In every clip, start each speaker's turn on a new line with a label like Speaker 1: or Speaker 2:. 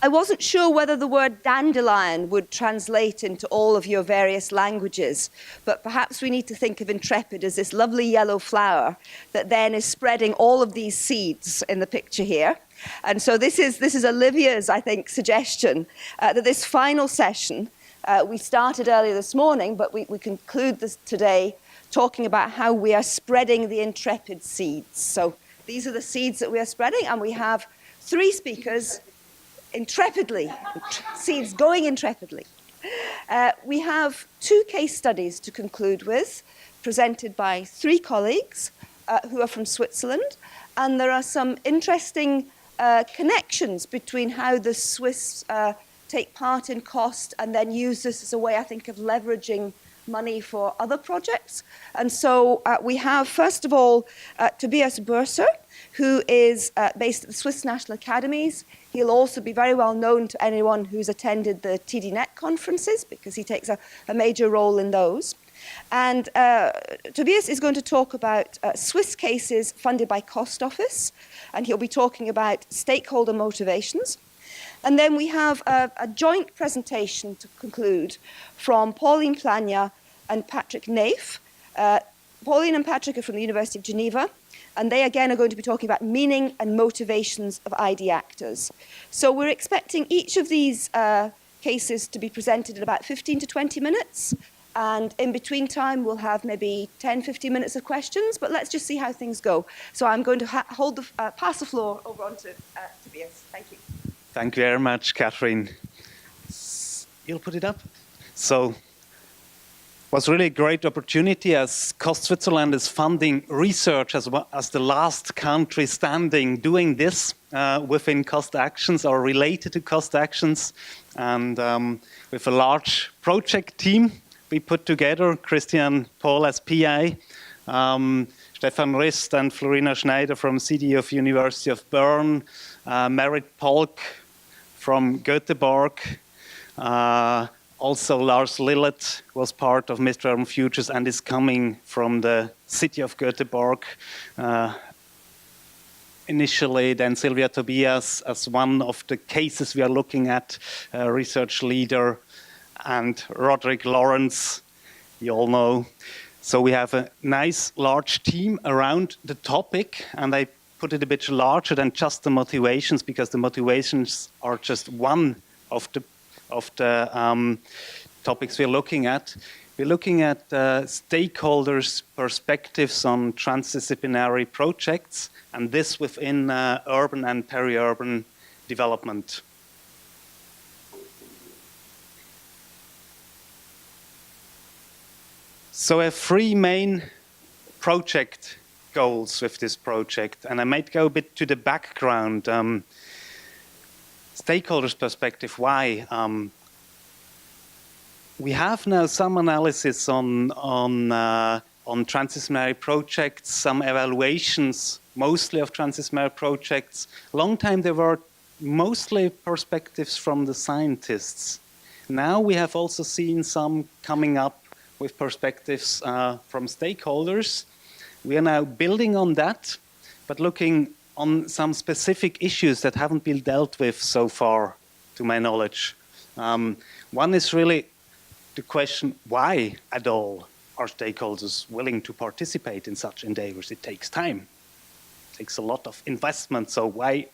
Speaker 1: I wasn't sure whether the word dandelion would translate into all of your various languages, but perhaps we need to think of Intrepid as this lovely yellow flower that then is spreading all of these seeds in the picture here. And so this is Olivia's, I think, suggestion that this final session, we started earlier this morning, but we conclude this today talking about how we are spreading the Intrepid seeds. So these are the seeds that we are spreading, and we have 3 speakers intrepidly, seeds going intrepidly. We have 2 case studies to conclude with, presented by 3 colleagues who are from Switzerland, and there are some interesting connections between how the Swiss take part in cost and then use this as a way, I think, of leveraging money for other projects. And so we have, first of all, Tobias Burser, who is based at the Swiss National Academies. He'll also be very well known to anyone who's attended the TDNet conferences, because he takes a major role in those. And Tobias is going to talk about Swiss cases funded by Cost Office, and he'll be talking about stakeholder motivations. And then we have a joint presentation to conclude from Pauline Plagnat and Patrick Naef. Pauline and Patrick are from the University of Geneva, and they again are going to be talking about meaning and motivations of ID actors. So we're expecting each of these cases to be presented in about 15 to 20 minutes. And in between time, we'll have maybe 10, 15 minutes of questions, but let's just see how things go. So I'm going to pass the floor over on to Tobias. Thank you.
Speaker 2: Thank you very much, Catherine. You'll put it up. So it was really a great opportunity, as Cost Switzerland is funding research as the last country standing doing this within cost actions or related to cost actions. And with a large project team we put together, Christian Paul as PI, Stefan Rist and Florina Schneider from CD of University of Bern, Merit Polk from Göteborg, also Lars Lillet was part of Mr. Futures and is coming from the city of Göteborg. Initially, then Sylvia Tobias as one of the cases we are looking at, research leader, and Roderick Lawrence, you all know. So we have a nice large team around the topic, and I put it a bit larger than just the motivations, because the motivations are just one of the topics we're looking at. We're looking at stakeholders' perspectives on transdisciplinary projects, and this within urban and peri-urban development. So I have 3 main project goals with this project, and I might go a bit to the background. Stakeholders' perspective, why? We have now some analysis on transdisciplinary projects, some evaluations, mostly of transdisciplinary projects. Long time there were mostly perspectives from the scientists. Now we have also seen some coming up with perspectives from stakeholders. We are now building on that, but looking on some specific issues that haven't been dealt with so far, to my knowledge. One is really the question, why at all are stakeholders willing to participate in such endeavors? It takes time. It takes a lot of investment. So why?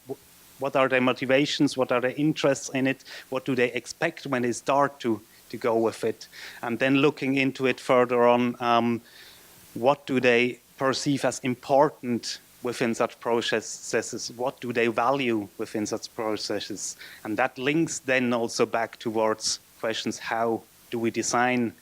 Speaker 2: What are their motivations? What are their interests in it? What do they expect when they start to go with it? And then looking into it further on, what do they perceive as important within such processes? What do they value within such processes? And that links then also back towards questions, how do we design,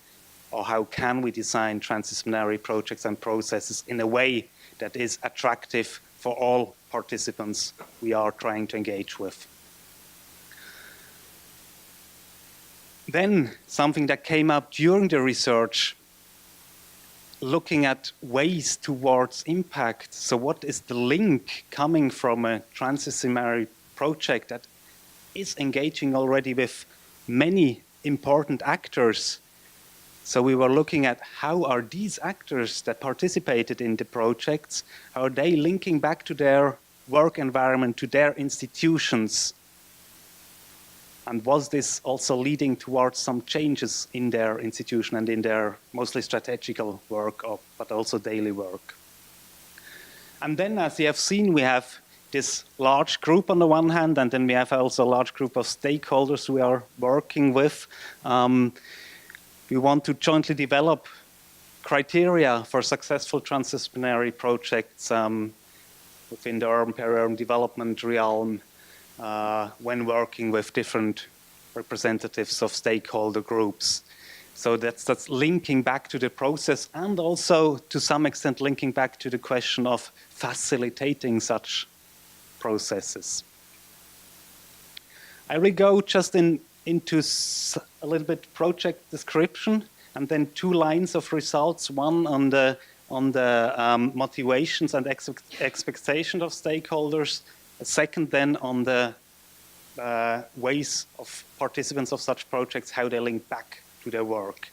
Speaker 2: or how can we design transdisciplinary projects and processes in a way that is attractive for all participants we are trying to engage with. Then something that came up during the research, looking at ways towards impact. So what is the link coming from a transdisciplinary project that is engaging already with many important actors? So we were looking at how are these actors that participated in the projects, how are they linking back to their work environment, to their institutions? And was this also leading towards some changes in their institution and in their mostly strategical work, but also daily work? And then, as you have seen, we have this large group on the one hand, and then we have also a large group of stakeholders we are working with. We want to jointly develop criteria for successful transdisciplinary projects within the urban peri-urban development realm when working with different representatives of stakeholder groups. So that's linking back to the process and also to some extent linking back to the question of facilitating such processes. I will go just into a little bit project description and then 2 lines of results, one on the motivations and expectations of stakeholders, a second then on the ways of participants of such projects, how they link back to their work.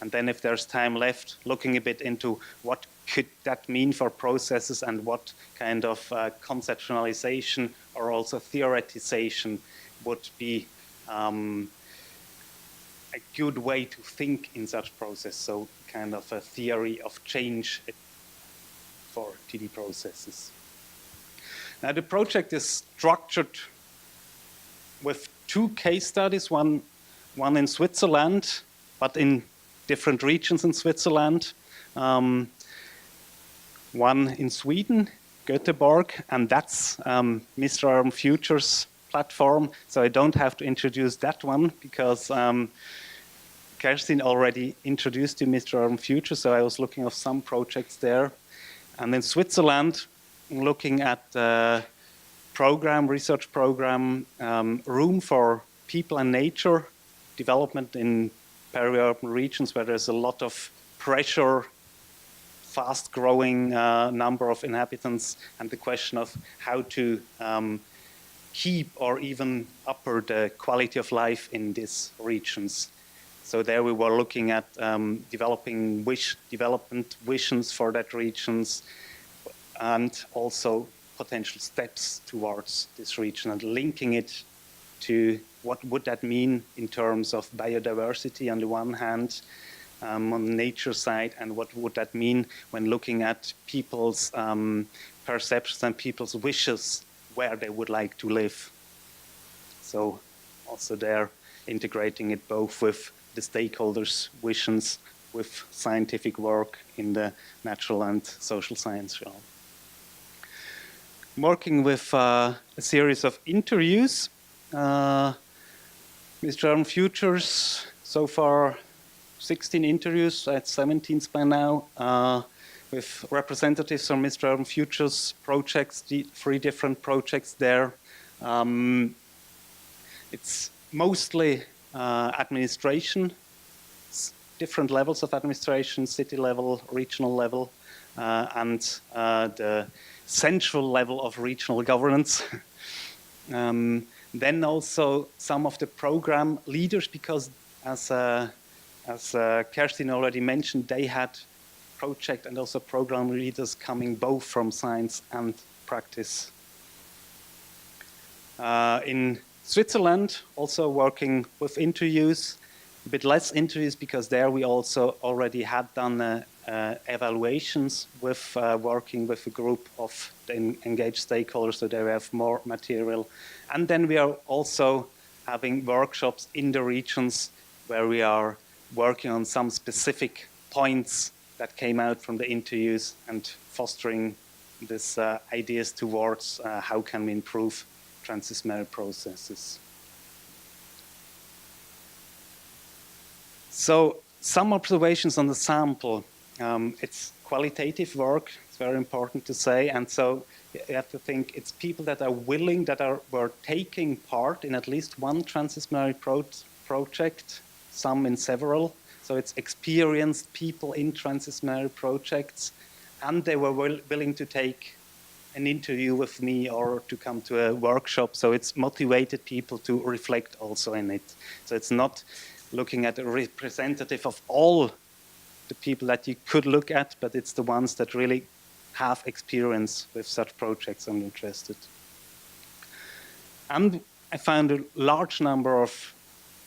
Speaker 2: And then if there's time left, looking a bit into what could that mean for processes and what kind of conceptualization or also theoretization would be a good way to think in such process. So kind of a theory of change for TD processes. Now the project is structured with 2 case studies, one in Switzerland, but in different regions in Switzerland. One in Sweden, Göteborg, and that's Mr. Urban Futures platform. So I don't have to introduce that one because Kerstin already introduced you Mr. Urban Futures, so I was looking at some projects there. And in Switzerland, looking at research program, Room for People and Nature development in peri-urban regions where there's a lot of pressure, fast-growing number of inhabitants, and the question of how to keep or even upper the quality of life in these regions. So there we were looking at developing development visions for that regions and also potential steps towards this region and linking it to what would that mean in terms of biodiversity on the one hand, on the nature side, and what would that mean when looking at people's perceptions and people's wishes where they would like to live. So also there integrating it both with the stakeholders' visions with scientific work in the natural and social science realm. Working with a series of interviews, Mr. Urban Futures, so far 16 interviews, at 17th by now, with representatives from Mr. Urban Futures projects, 3 different projects there. It's mostly administration, different levels of administration, city level, regional level, and the central level of regional governance. Then also some of the program leaders, because as Kerstin already mentioned, they had project and also program leaders coming both from science and practice. In Switzerland, also working with interviews, a bit less interviews because there we also already had done evaluations with working with a group of engaged stakeholders, so there we have more material. And then we are also having workshops in the regions where we are working on some specific points that came out from the interviews and fostering these ideas towards how can we improve transdisciplinary processes. So some observations on the sample. It's qualitative work, it's very important to say, and so you have to think it's people that are willing, were taking part in at least one transdisciplinary project, some in several. So it's experienced people in transdisciplinary projects, and they were willing to take an interview with me or to come to a workshop. So it's motivated people to reflect also in it. So it's not looking at a representative of all the people that you could look at, but it's the ones that really have experience with such projects and interested. And I found a large number of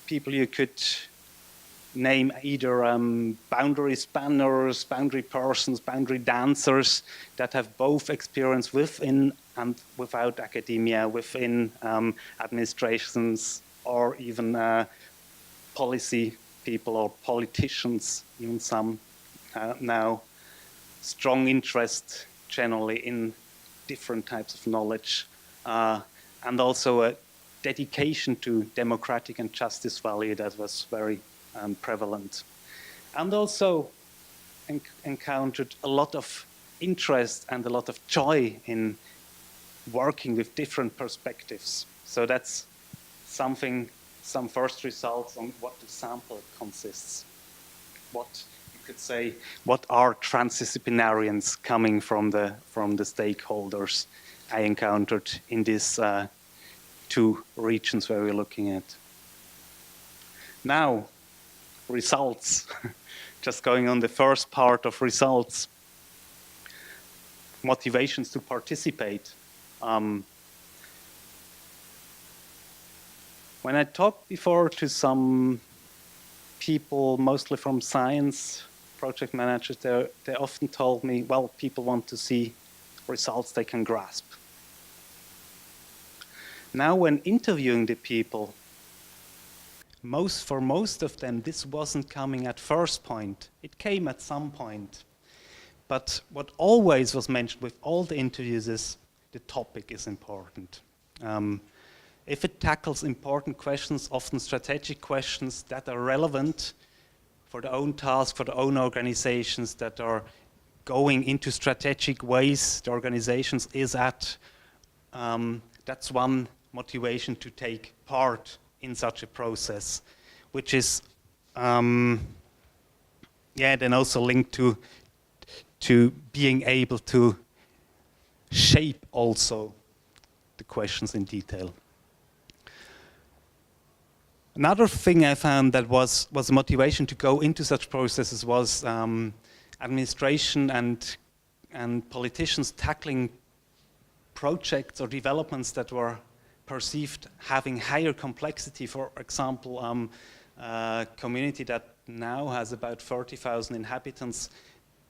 Speaker 2: people you could name, either boundary spanners, boundary persons, boundary dancers, that have both experience within and without academia, within administrations, or even policy people or politicians, even some now. Strong interest generally in different types of knowledge, and also a dedication to democratic and justice value that was very prevalent. And also encountered a lot of interest and a lot of joy in working with different perspectives. So that's something, some first results on what the sample consists. What you could say, what are transdisciplinarians coming from the stakeholders I encountered in these two regions where we're looking at. Now, results. Just going on the first part of results. Motivations to participate. When I talked before to some people, mostly from science, project managers, they often told me, well, people want to see results they can grasp. Now, when interviewing the people, for most of them, this wasn't coming at first point. It came at some point. But what always was mentioned with all the interviews is the topic is important. If it tackles important questions, often strategic questions that are relevant for the own task, for the own organizations that are going into strategic ways the organizations is at, that's one motivation to take part in such a process, which is then also linked to being able to shape also the questions in detail. Another thing I found that was a motivation to go into such processes was administration and politicians tackling projects or developments that were perceived having higher complexity. For example, a community that now has about 30,000 inhabitants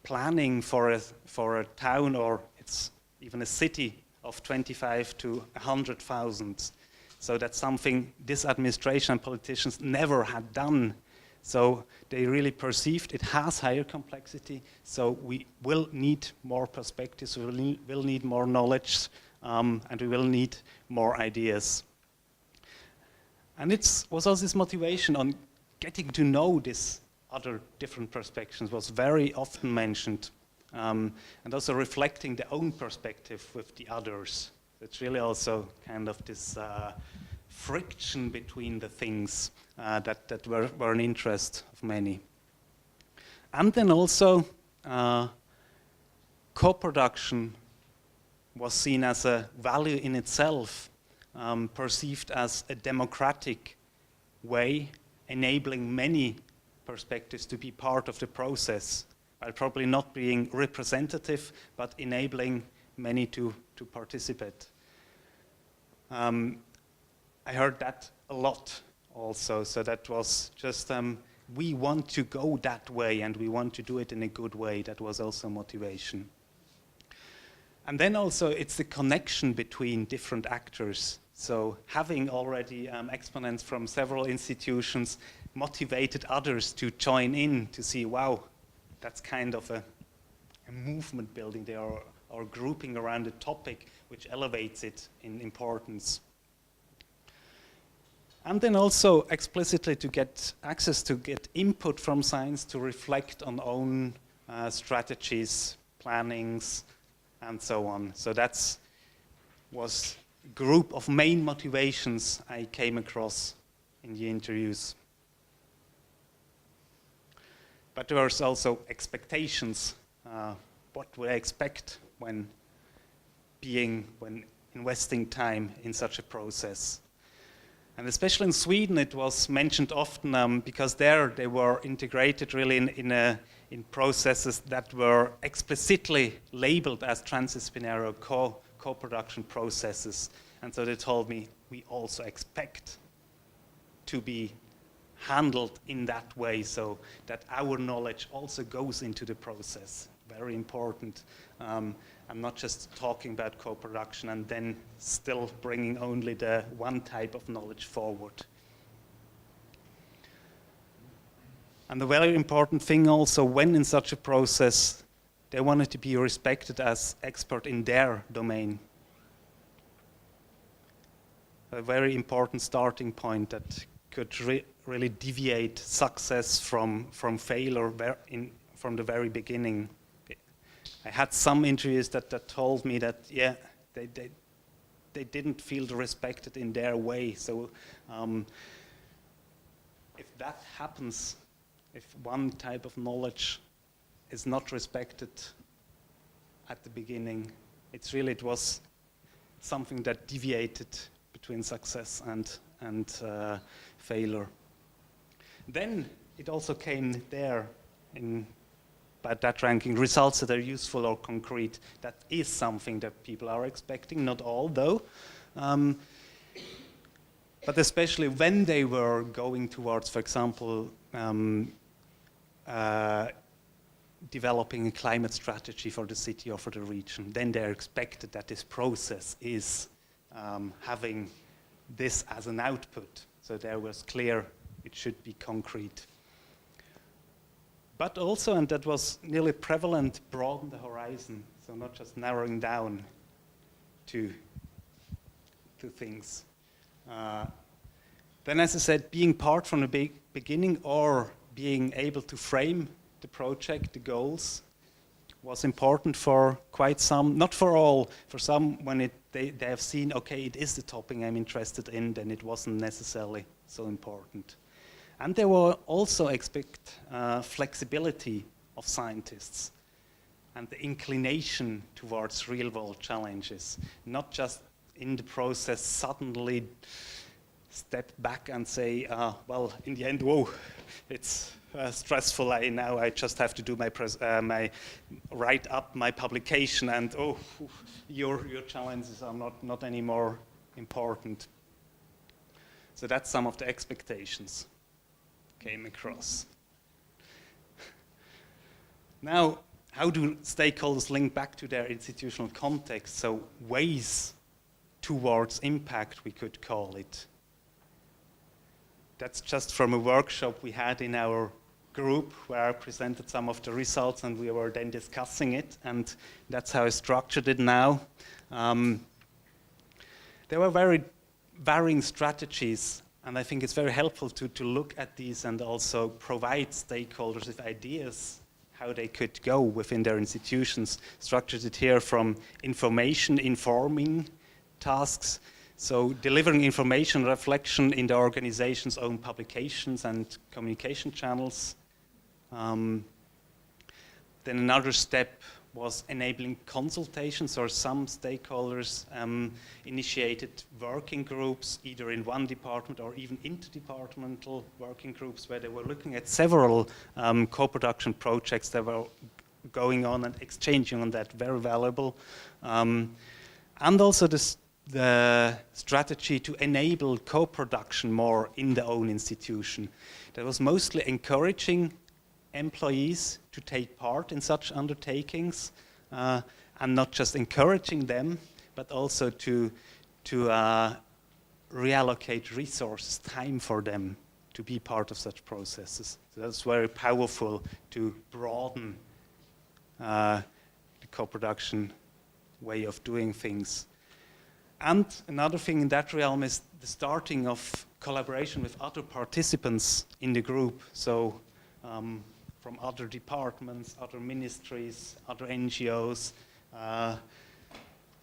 Speaker 2: planning for a town, or it's even a city of 25 to 100,000. So that's something this administration and politicians never had done. So they really perceived it has higher complexity, so we will need more perspectives, we will need more knowledge, and we will need more ideas. And it was also this motivation on getting to know these other different perspectives was very often mentioned, and also reflecting their own perspective with the others. It's really also kind of this friction between the things that were an interest of many. And then also co-production was seen as a value in itself, perceived as a democratic way, enabling many perspectives to be part of the process, while probably not being representative, but enabling many to participate. I heard that a lot also, so that was just, we want to go that way and we want to do it in a good way. That was also motivation. And then also it's the connection between different actors. So having already exponents from several institutions motivated others to join in to see, wow, that's kind of a movement building there, or grouping around a topic which elevates it in importance. And then also explicitly to get access to get input from science to reflect on own strategies, plannings, and so on. So that was a group of main motivations I came across in the interviews. But there was also expectations. What would I expect when investing time in such a process? And especially in Sweden, it was mentioned often because there they were integrated really in processes that were explicitly labeled as transdisciplinary co-production processes. And so they told me, we also expect to be handled in that way, so that our knowledge also goes into the process. Very important. I'm not just talking about co-production and then still bringing only the one type of knowledge forward. And the very important thing also, when in such a process, they wanted to be respected as expert in their domain. A very important starting point that could really deviate success from failure from the very beginning. I had some interviews that told me that, yeah, they didn't feel respected in their way. So if that happens, if one type of knowledge is not respected at the beginning, it was something that deviated between success and failure. Then it also came there by that ranking, results that are useful or concrete. That is something that people are expecting, not all though. But especially when they were going towards, for example, developing a climate strategy for the city or for the region, then they're expected that this process is having this as an output. So there was clear it should be concrete. But also, and that was nearly prevalent, broaden the horizon. So not just narrowing down to things. Then, as I said, being part from the beginning or being able to frame the project, the goals, was important for quite some, not for all, for some when they have seen, okay, it is the topic I'm interested in, then it wasn't necessarily so important. And they will also expect flexibility of scientists and the inclination towards real-world challenges, not just in the process suddenly step back and say, well, in the end, whoa, it's stressful. Now I just have to do my write up my publication, and oh, your challenges are not anymore important. So that's some of the expectations came across. Now, how do stakeholders link back to their institutional context? So ways towards impact, we could call it. That's just from a workshop we had in our group where I presented some of the results and we were then discussing it, and that's how I structured it now. There were very varying strategies, and I think it's very helpful to look at these and also provide stakeholders with ideas how they could go within their institutions. Structured it here from informing tasks, so delivering information reflection in the organization's own publications and communication channels. Then another step was enabling consultations, or some stakeholders initiated working groups, either in one department or even interdepartmental working groups, where they were looking at several co-production projects that were going on and exchanging on that. Very valuable. And also the strategy to enable co-production more in the own institution. That was mostly encouraging employees to take part in such undertakings, and not just encouraging them, but also to reallocate resources, time for them to be part of such processes. So that's very powerful to broaden the co-production way of doing things. And another thing in that realm is the starting of collaboration with other participants in the group. So from other departments, other ministries, other NGOs,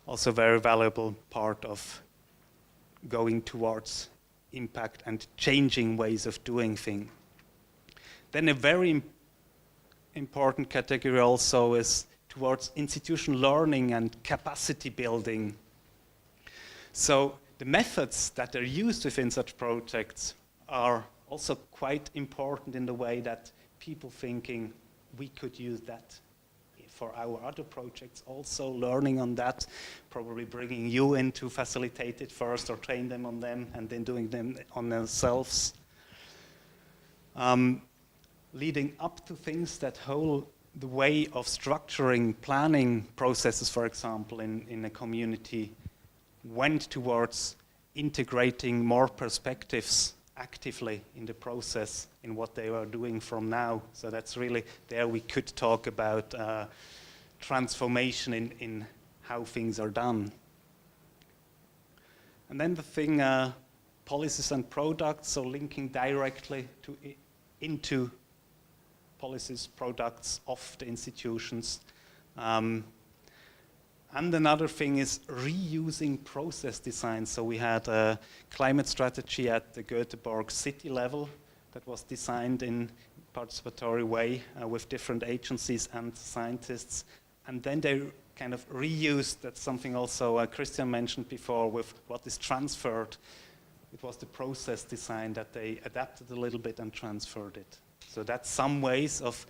Speaker 2: also very valuable part of going towards impact and changing ways of doing things. Then a very important category also is towards institutional learning and capacity building. So the methods that are used within such projects are also quite important in the way that people thinking we could use that if. for our other projects also, learning on that, probably bringing you in to facilitate it first or train them on them and then doing them on themselves. Leading up to things that the way of structuring planning processes, for example, in a community went towards integrating more perspectives actively in the process in what they are doing from now. So that's really, there we could talk about transformation in how things are done. And then the thing, policies and products, so linking directly into policies, products of the institutions. And another thing is reusing process design. So we had a climate strategy at the Göteborg city level that was designed in participatory way with different agencies and scientists. And then they kind of reused, that's something also Christian mentioned before, with what is transferred. It was the process design that they adapted a little bit and transferred it. So that's some ways of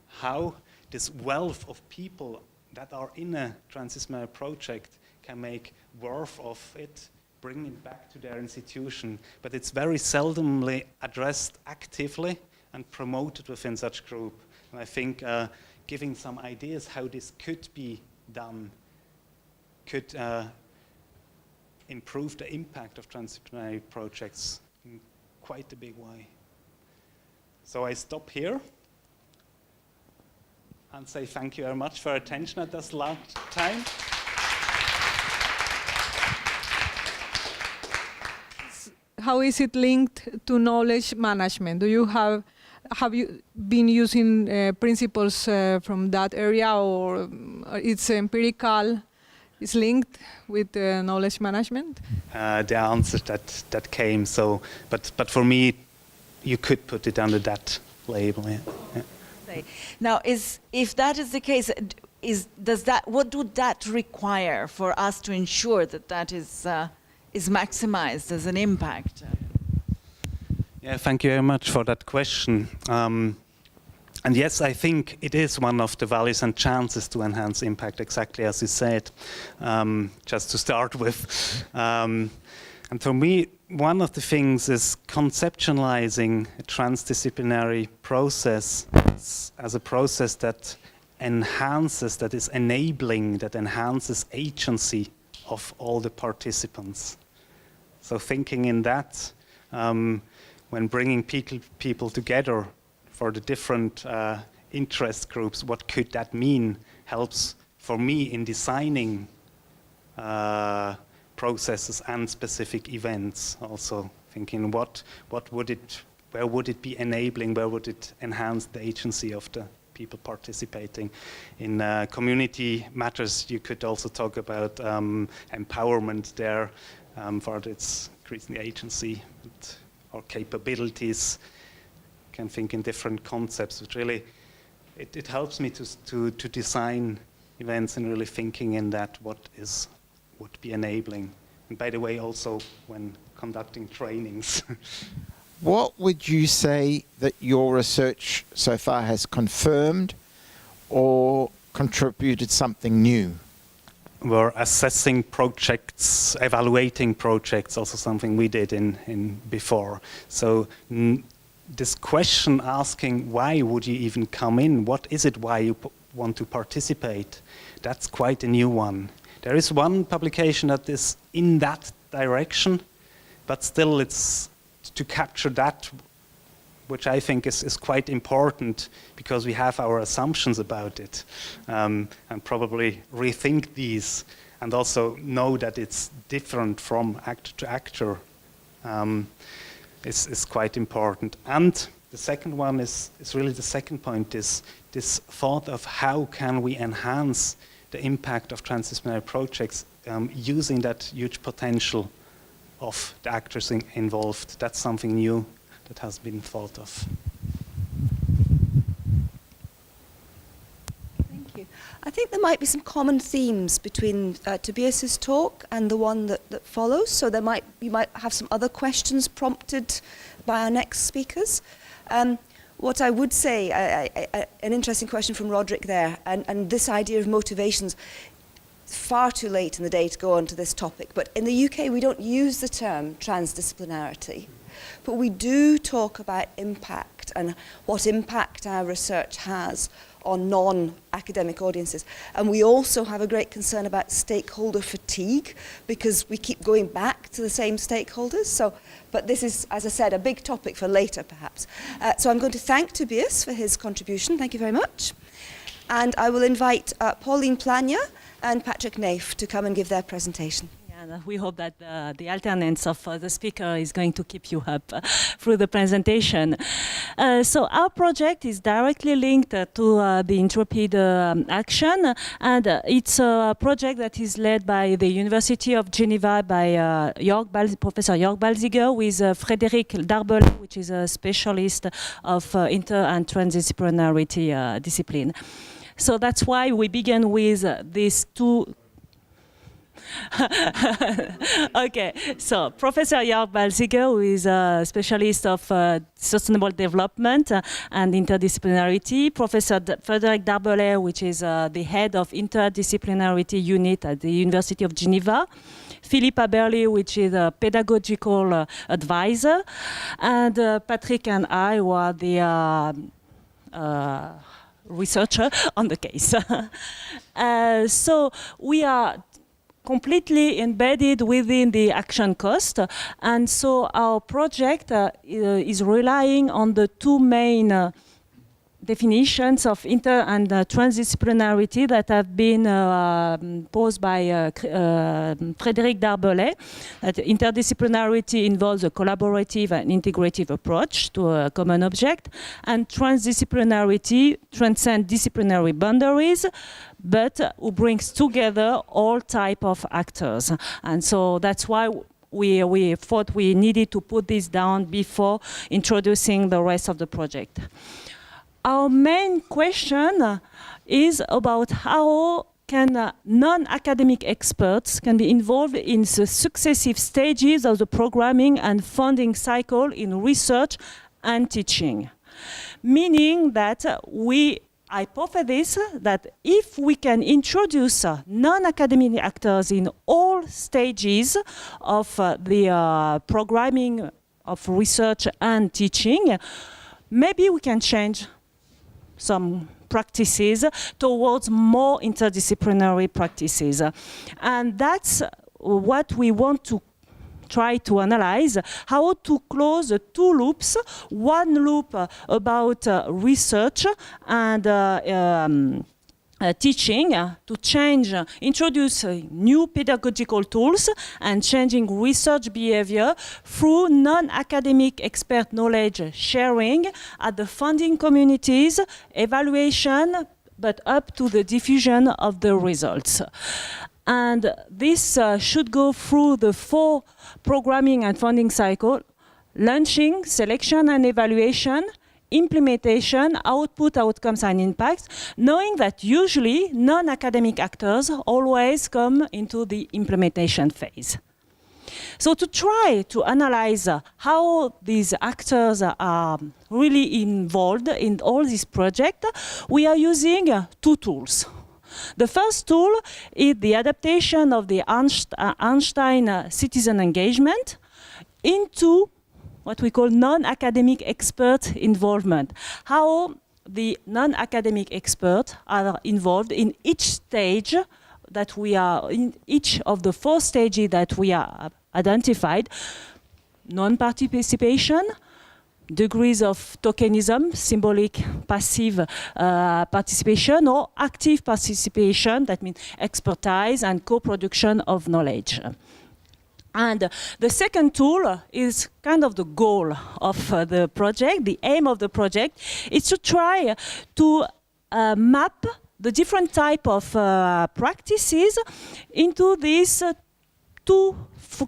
Speaker 2: how this wealth of people that are in a transdisciplinary project can make worth of it, bring it back to their institution. But it's very seldomly addressed actively and promoted within such group. And I think giving some ideas how this could be done could improve the impact of transdisciplinary projects in quite a big way. So I stop here and say thank you very much for your attention at this long time.
Speaker 3: How is it linked to knowledge management? Have you been using principles from that area, or it's empirical? It's linked with knowledge management?
Speaker 2: The answer that came. So, but for me, you could put it under that label. Yeah. Yeah.
Speaker 4: Now, if that is the case, what would that require for us to ensure that that is maximized as an impact?
Speaker 2: Yeah, thank you very much for that question. And yes, I think it is one of the values and chances to enhance impact, exactly as you said, just to start with. And for me, one of the things is conceptualizing a transdisciplinary process as a process that enhances, that is enabling, that enhances agency of all the participants. So thinking in that, when bringing people together for the different interest groups, what could that mean, helps for me in designing processes and specific events. Also thinking where would it be enabling, where would it enhance the agency of the people participating in community matters. You could also talk about empowerment there for its increasing agency or capabilities. Can think in different concepts, but really it helps me to design events and really thinking in that what would be enabling. And by the way, also when conducting trainings.
Speaker 5: What would you say that your research so far has confirmed or contributed something new?
Speaker 2: We're assessing projects, evaluating projects, also something we did in before. So this question asking why would you even come in, what is it why you want to participate, that's quite a new one. There is one publication that is in that direction, but still it's to capture that, which I think is quite important because we have our assumptions about it, and probably rethink these and also know that it's different from actor to actor is quite important. And the second one is really the second point, is this thought of how can we enhance the impact of transdisciplinary projects using that huge potential of the actors involved. That's something new that has been thought of.
Speaker 1: Thank you. I think there might be some common themes between Tobias's talk and the one that follows. So you might have some other questions prompted by our next speakers. what I would say, an interesting question from Roderick there, and this idea of motivations, far too late in the day to go on to this topic, but in the UK we don't use the term transdisciplinarity, but we do talk about impact and what impact our research has on non-academic audiences. And we also have a great concern about stakeholder fatigue because we keep going back to the same stakeholders. So, but this is, as I said, a big topic for later perhaps. So I'm going to thank Tobias for his contribution. Thank you very much. And I will invite Pauline Plagnat and Patrick Naef to come and give their presentation.
Speaker 6: And we hope that the alternance of the speaker is going to keep you up through the presentation. So our project is directly linked to the INTREPID action, and it's a project that is led by the University of Geneva by Professor Jörg Balziger with Frédéric Darbel, which is a specialist of inter- and transdisciplinarity discipline. So that's why we begin with these two. Okay, so Professor Jörg Balziger, who is a specialist of sustainable development and interdisciplinarity. Professor Frédéric Darbel, which is the head of interdisciplinarity unit at the University of Geneva. Philippe Aberli, which is a pedagogical advisor. And Patrick and I were the researcher on the case. So we are completely embedded within the action cost, and so our project is relying on the two main definitions of inter- and transdisciplinarity that have been posed by Frédéric Darbel. That interdisciplinarity involves a collaborative and integrative approach to a common object, and transdisciplinarity transcends disciplinary boundaries, but who brings together all type of actors. And so that's why we thought we needed to put this down before introducing the rest of the project. Our main question is about how can non-academic experts can be involved in the successive stages of the programming and funding cycle in research and teaching. Meaning that we hypothesis that if we can introduce non-academic actors in all stages of the programming of research and teaching, maybe we can change some practices towards more interdisciplinary practices. And that's what we want to try to analyze, how to close the two loops, one loop about research and teaching, to change, introduce new pedagogical tools and changing research behavior through non-academic expert knowledge sharing at the funding communities, evaluation, but up to the diffusion of the results. And this should go through the 4 programming and funding cycle: launching, selection and evaluation, implementation, output, outcomes and impacts, knowing that usually non-academic actors always come into the implementation phase. So to try to analyze how these actors are really involved in all this project, we are using 2 tools. The first tool is the adaptation of the Einstein citizen engagement into what we call non-academic expert involvement. How the non-academic experts are involved in each stage that we are, in each of the 4 stages that we are identified: non-participation, degrees of tokenism, symbolic passive participation, or active participation, that means expertise and co-production of knowledge. And the second tool is kind of the goal of the project. The aim of the project is to try to map the different type of practices into these 2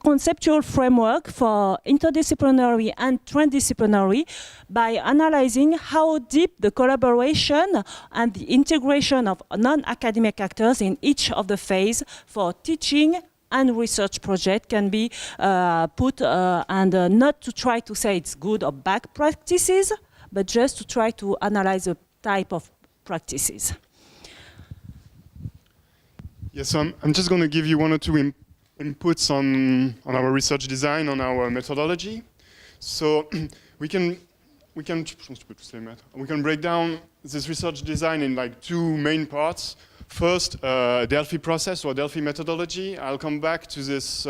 Speaker 6: conceptual framework for interdisciplinary and transdisciplinary by analyzing how deep the collaboration and the integration of non-academic actors in each of the phase for teaching and research project can be put, and not to try to say it's good or bad practices, but just to try to analyze a type of practices.
Speaker 7: Yes, so I'm just going to give you one or two inputs on our research design, on our methodology. So we can break down this research design in like two main parts. First, Delphi process or Delphi methodology. I'll come back to this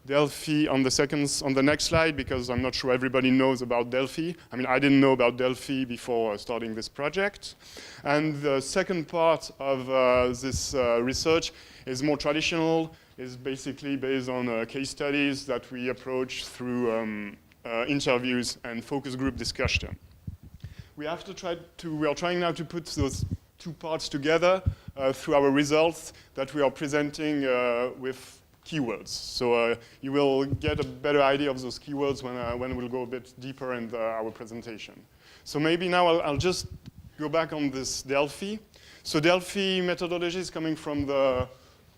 Speaker 7: Delphi on the next slide, because I'm not sure everybody knows about Delphi. I mean, I didn't know about Delphi before starting this project. And the second part of this research is more traditional, is basically based on case studies that we approach through interviews and focus group discussion. We are trying now to put those two parts together through our results that we are presenting with keywords. So you will get a better idea of those keywords when we'll go a bit deeper in our presentation. So maybe now I'll just go back on this Delphi. So Delphi methodology is coming from the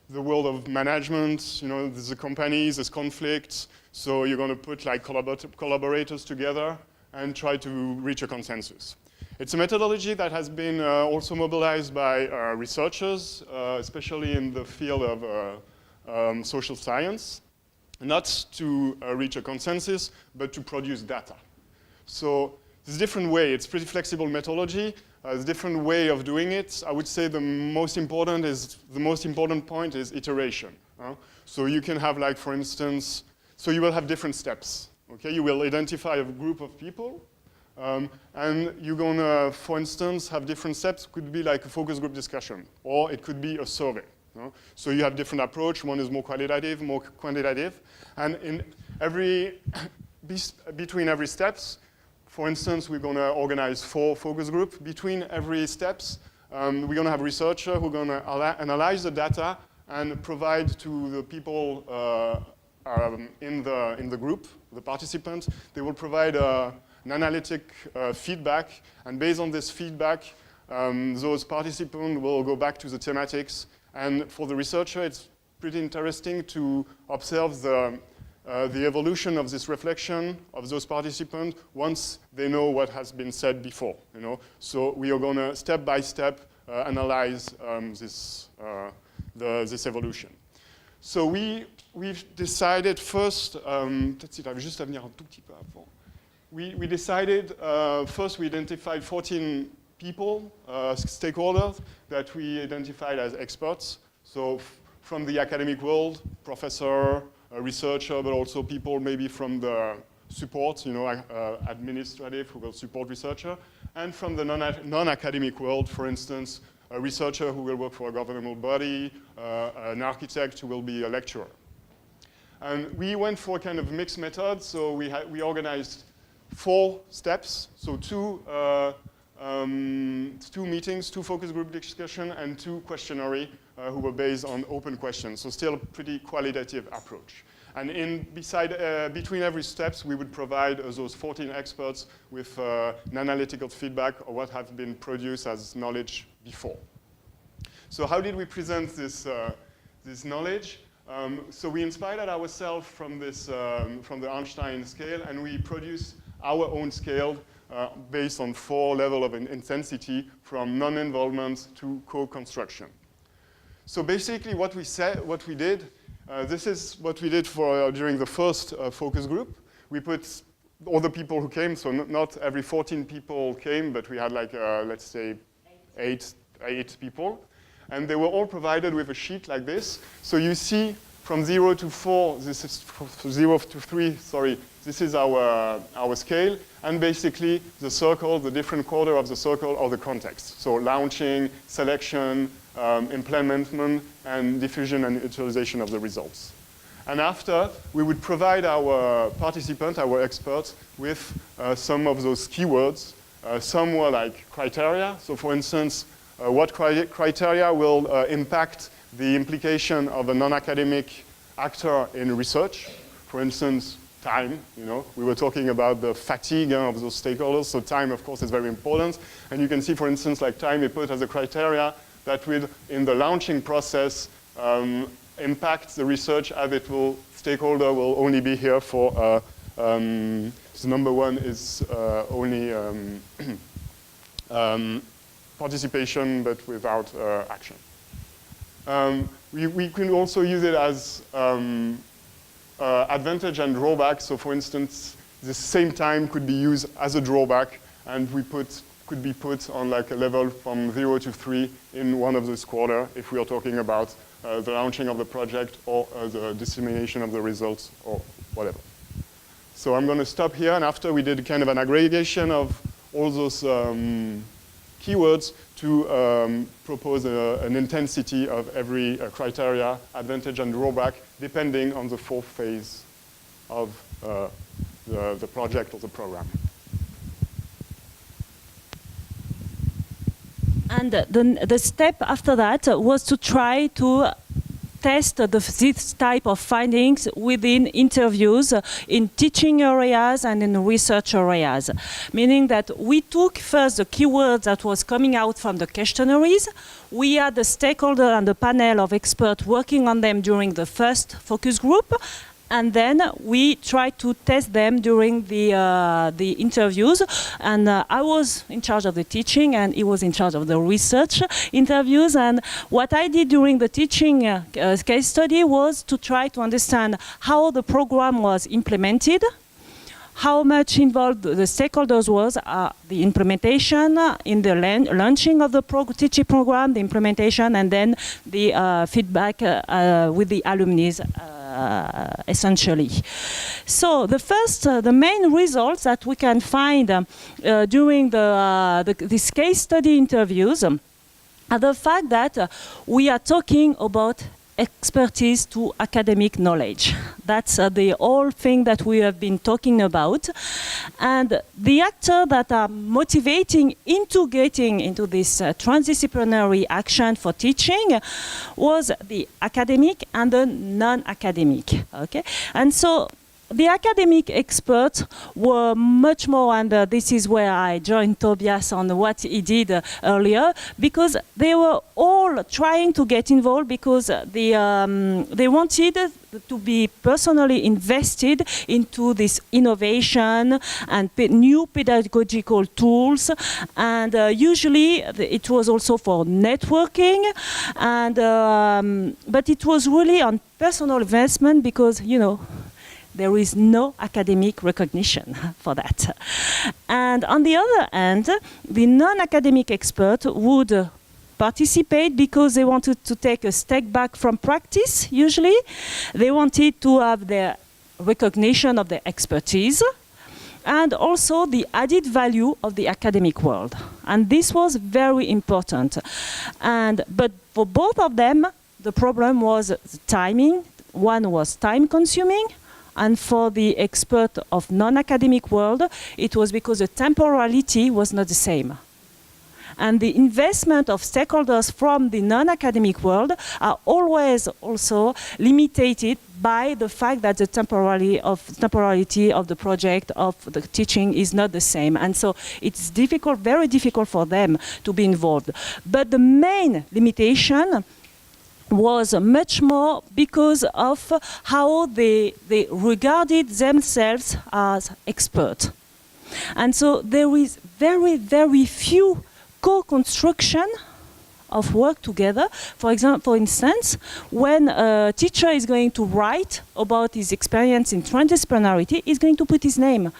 Speaker 7: world of management. You know, there's the companies, there's conflicts. So you're going to put like collaborators together and try to reach a consensus. It's a methodology that has been also mobilized by researchers, especially in the field of social science, not to reach a consensus, but to produce data. So there's a different way. It's pretty flexible methodology. There's a different way of doing it. I would say the most important point is iteration. So you can have, like, for instance, so you will have different steps. Okay, you will identify a group of people, and you're gonna, for instance, have different steps. Could be like a focus group discussion, or it could be a survey. So you have different approach. One is more qualitative, more quantitative, and in between every steps, for instance, we're going to organize 4 focus groups. Between every steps, we're going to have researchers who are going to analyze the data and provide to the people in the group, the participants. They will provide an analytic feedback, and based on this feedback, those participants will go back to the thematics. And for the researcher, it's pretty interesting to observe the evolution of this reflection of those participants once they know what has been said before. So we are going to step by step analyze this evolution. So we've decided first. Juste à venir un tout petit peu avant. We decided first. We identified 14 people, stakeholders, that we identified as experts. So from the academic world, professor, researcher, but also people maybe from the support, administrative, who will support researcher, and from the non-academic world, for instance, a researcher who will work for a governmental body, an architect who will be a lecturer. And we went for a kind of mixed method, so we organized 4 steps, so 2 meetings, 2 focus group discussion, and 2 questionnaire who were based on open questions. So still a pretty qualitative approach. And between every steps, we would provide those 14 experts with an analytical feedback of what has been produced as knowledge before. So how did we present this knowledge? So we inspired ourselves from the Einstein scale, and we produced our own scale based on 4 levels of intensity, from non-involvement to co-construction. So basically what we did, this is what we did during the first focus group. We put all the people who came, so not every 14 people came, but we had like, let's say, 8 people. And they were all provided with a sheet like this. So you see from 0 to 4, this is 0 to 3, sorry, this is our scale. And basically the circle, the different quarter of the circle are the context. So launching, selection, implementation, and diffusion and utilization of the results. And after, we would provide our participants, our experts, with some of those keywords. Some were like criteria. So for instance, what criteria will impact the implication of a non-academic actor in research? For instance, time. We were talking about the fatigue of those stakeholders, so time, of course, is very important. And you can see, for instance, like time we put as a criteria that will, in the launching process, impact the research, as stakeholder will only be here for So number one is only participation, but without action. We can also use it as advantage and drawback. So for instance, the same time could be used as a drawback, and could be put on like a level from 0 to 3 in one of those quarters if we are talking about the launching of the project or the dissemination of the results or whatever. So I'm going to stop here, and after we did kind of an aggregation of all those keywords to propose an intensity of every criteria, advantage and drawback, depending on the fourth phase of the project or the program.
Speaker 6: And the step after that was to try to test this type of findings within interviews in teaching areas and in research areas. Meaning that we took first the keywords that was coming out from the questionnaires. We had the stakeholder and the panel of experts working on them during the first focus group. And then we tried to test them during the interviews. And I was in charge of the teaching, and he was in charge of the research interviews. And what I did during the teaching case study was to try to understand how the program was implemented, how much involved the stakeholders was, the implementation in the launching of the teaching program, the implementation, and then the feedback with the alumni. Essentially. So the main results that we can find during this case study interviews are the fact that we are talking about expertise to academic knowledge. That's the whole thing that we have been talking about. And the actors that are motivating into getting into this transdisciplinary action for teaching was the academic and the non-academic. Okay? And so the academic experts were much more, and this is where I joined Tobias on what he did earlier, because they were all trying to get involved because they wanted to be personally invested into this innovation and new pedagogical tools. And usually it was also for networking, and but it was really on personal investment because, you know, there is no academic recognition for that. And on the other hand, the non-academic expert would participate because they wanted to take a step back from practice, usually. They wanted to have their recognition of their expertise and also the added value of the academic world. And this was very important. But for both of them, the problem was the timing. One was time consuming, and for the expert of non-academic world, it was because the temporality was not the same. And the investment of stakeholders from the non-academic world are always also limited by the fact that the temporality of the project, of the teaching is not the same. And so it's difficult, very difficult for them to be involved. But the main limitation was much more because of how they regarded themselves as experts. And so there is very, very few co-construction of work together. For instance, when a teacher is going to write about his experience in transdisciplinarity, he's going to put his name.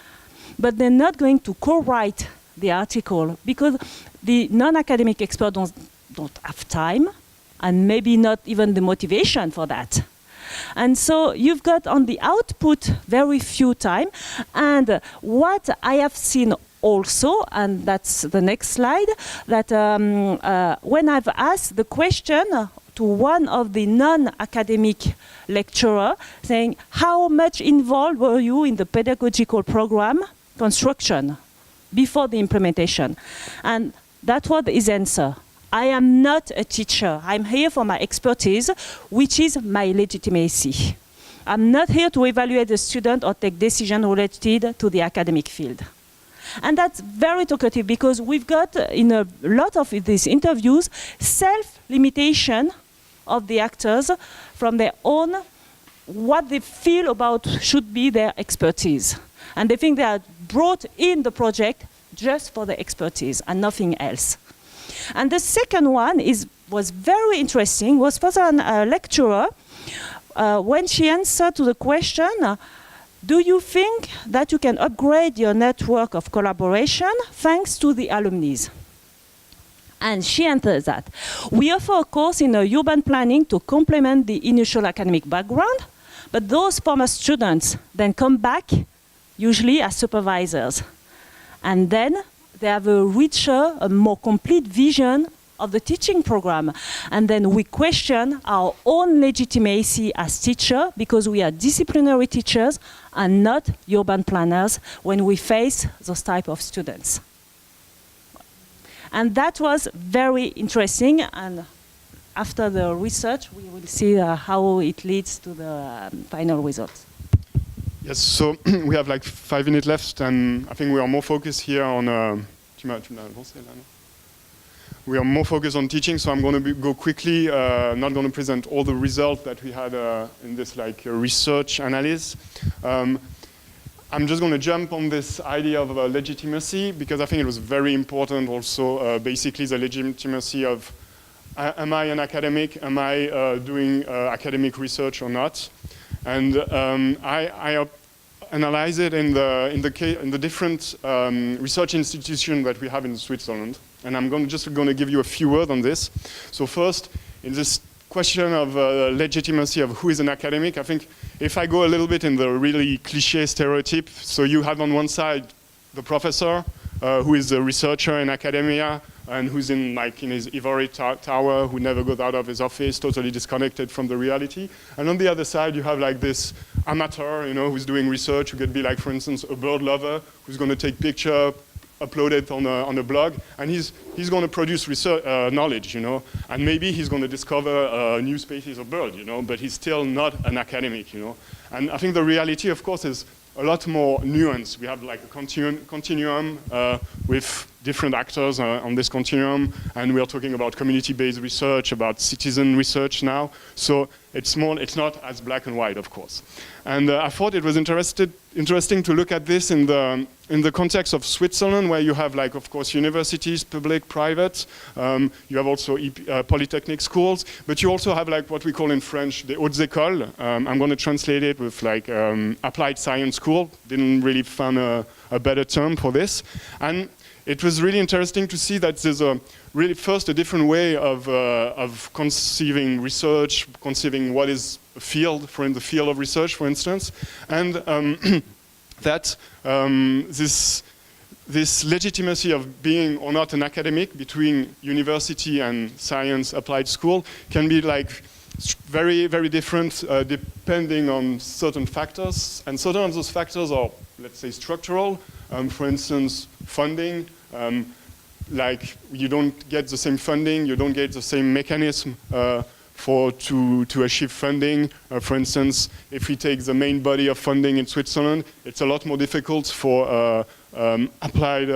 Speaker 6: But they're not going to co-write the article because the non-academic experts don't have time, and maybe not even the motivation for that. And so you've got on the output very few time. And what I have seen also, and that's the next slide, that when I've asked the question to one of the non-academic lecturer, saying, how much involved were you in the pedagogical program construction before the implementation? And that was his answer. I am not a teacher. I'm here for my expertise, which is my legitimacy. I'm not here to evaluate the student or take decisions related to the academic field. And that's very talkative because we've got in a lot of these interviews self-limitation of the actors from their own what they feel about should be their expertise. And they think they are brought in the project just for the expertise and nothing else. And the second one was very interesting, was for a lecturer when she answered to the question, do you think that you can upgrade your network of collaboration thanks to the alumni? And she answered that. We offer a course in urban planning to complement the initial academic background, but those former students then come back, usually as supervisors. And then they have a richer, a more complete vision of the teaching program. And then we question our own legitimacy as teachers because we are disciplinary teachers and not urban planners when we face those type of students. And that was very interesting. And after the research, we will see how it leads to the final results.
Speaker 7: Yes, so we have like 5 minutes left, and I think we are more focused here on we are more focused on teaching, so I'm going to go quickly, not going to present all the results that we had in this like research analysis. I'm just going to jump on this idea of legitimacy, because I think it was very important also, basically the legitimacy of, am I an academic? Am I doing academic research or not? And I analyze it in the different research institutions that we have in Switzerland. And I'm just going to give you a few words on this. So first, in this question of legitimacy of who is an academic, I think if I go a little bit in the really cliché stereotype, so you have on one side the professor, who is a researcher in academia, and who's in his ivory tower, who never goes out of his office, totally disconnected from the reality. And on the other side, you have like this amateur, who's doing research, who could be like, for instance, a bird lover, who's going to take picture, upload it on a blog, and he's going to produce research knowledge, and maybe he's going to discover new species of bird, but he's still not an academic, And I think the reality, of course, is a lot more nuanced. We have like a continuum with different actors on this continuum, and we are talking about community-based research, about citizen research now. So it's not as black and white, of course. And I thought it was interesting to look at this in the context of Switzerland, where you have, like, of course, universities, public, private. You have also polytechnic schools, but you also have, like, what we call in French the hautes écoles. I'm going to translate it with like applied science school. Didn't really find a better term for this. And it was really interesting to see that there's a different way of conceiving research, conceiving what is a field, in the field of research, for instance, and that this legitimacy of being or not an academic between university and science applied school can be like very, very different depending on certain factors, and certain of those factors are, let's say, structural. For instance, funding. Like, you don't get the same funding, you don't get the same mechanism to achieve funding. For instance, if we take the main body of funding in Switzerland, it's a lot more difficult for applied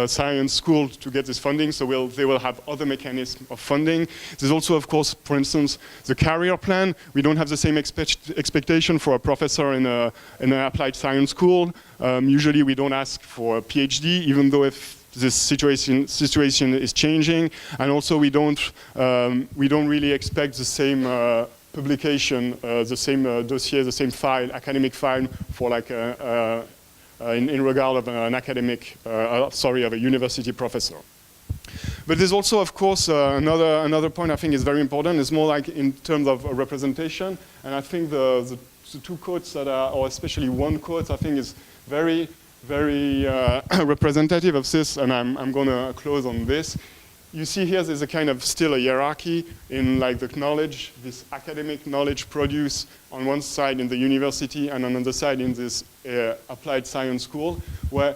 Speaker 7: science school to get this funding, so they will have other mechanisms of funding. There's also, of course, for instance, the career plan. We don't have the same expectation for a professor in an applied science school. Usually we don't ask for a PhD, even though if this situation is changing, and also we don't really expect the same publication, the same dossier, the same file, academic file for like in regard of an academic, of a university professor. But there's also, of course, another point I think is very important. It's more like in terms of representation, and I think the two quotes that are, or especially one quote, I think is very, very representative of this, and I'm going to close on this. You see here there's a kind of still a hierarchy in like the knowledge, this academic knowledge produced on one side in the university and on the other side in this applied science school, where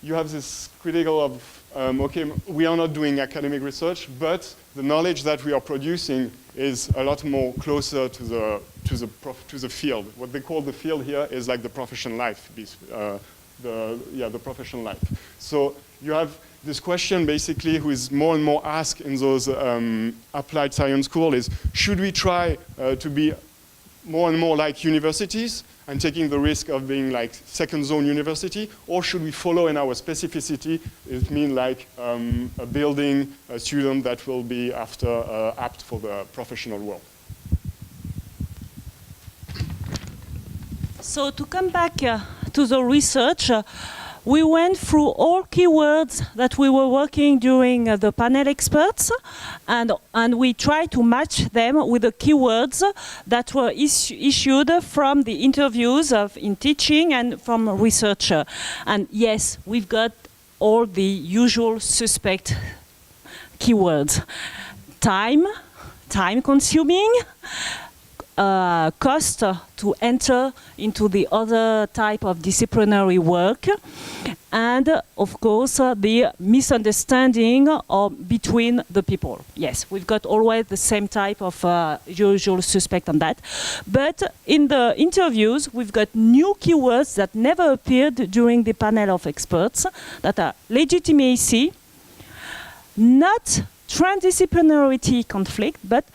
Speaker 7: you have this critical of, okay, we are not doing academic research, but the knowledge that we are producing is a lot more closer to the field. What they call the field here is like the professional life, the professional life. So you have this question basically who is more and more asked in those applied science schools is, should we try to be more and more like universities and taking the risk of being like second zone university, or should we follow in our specificity? It means like a building a student that will be apt for the professional world.
Speaker 6: So to come back to the research, we went through all keywords that we were working during the panel experts, and we tried to match them with the keywords that were issued from the interviews in teaching and from researcher. And yes, we've got all the usual suspect keywords. Time consuming, cost to enter into the other type of disciplinary work, and of course the misunderstanding between the people. Yes, we've got always the same type of usual suspect on that. But in the interviews, we've got new keywords that never appeared during the panel of experts, that are legitimacy, not transdisciplinarity conflict, but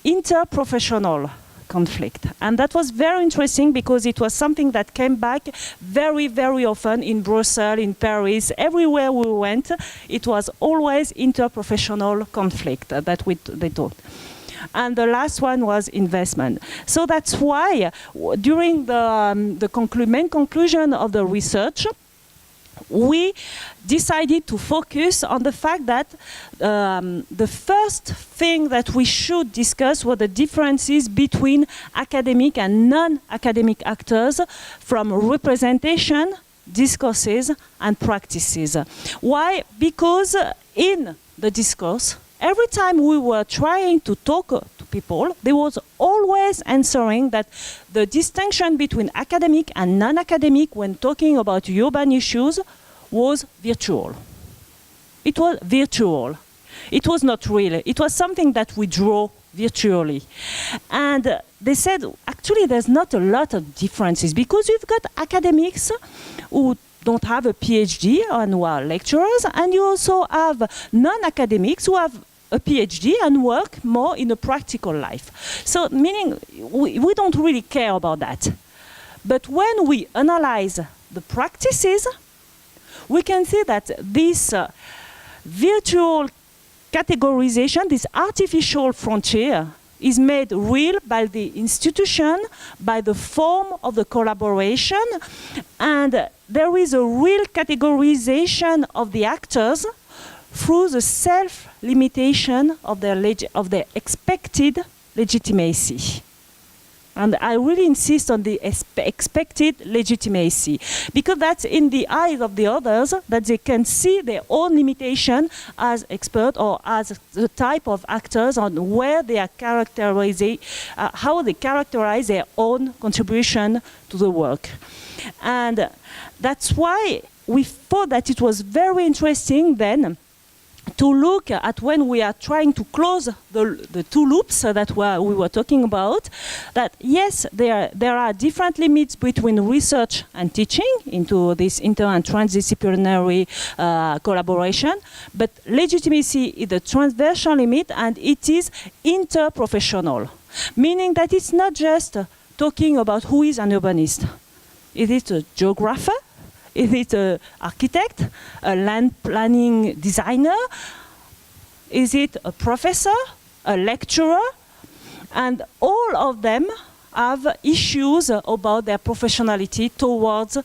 Speaker 6: interprofessional conflict. And that was very interesting because it was something that came back very, very often in Brussels, in Paris, everywhere we went. It was always interprofessional conflict that they taught. And the last one was investment. So that's why during the main conclusion of the research, we decided to focus on the fact that the first thing that we should discuss were the differences between academic and non-academic actors from representation, discourses, and practices. Why? Because in the discourse, every time we were trying to talk to people, there was always answering that the distinction between academic and non-academic when talking about urban issues was virtual. It was virtual. It was not real. It was something that we draw virtually. And they said, actually, there's not a lot of differences because you've got academics who don't have a PhD and who are lecturers, and you also have non-academics who have a PhD and work more in a practical life. So meaning we don't really care about that. But when we analyze the practices, we can see that this virtual categorization, this artificial frontier, is made real by the institution, by the form of the collaboration, and there is a real categorization of the actors through the self-limitation of their expected legitimacy. And I really insist on the expected legitimacy, because that's in the eyes of the others that they can see their own limitation as expert or as the type of actors on where they are characterizing, how they characterize their own contribution to the work. And that's why we thought that it was very interesting then to look at, when we are trying to close the two loops that we were talking about, that yes, there are different limits between research and teaching into this inter- and transdisciplinary collaboration, but legitimacy is a transversal limit and it is interprofessional, meaning that it's not just talking about who is an urbanist. Is it a geographer? Is it an architect, a land planning designer? Is it a professor, a lecturer? And all of them have issues about their professionality towards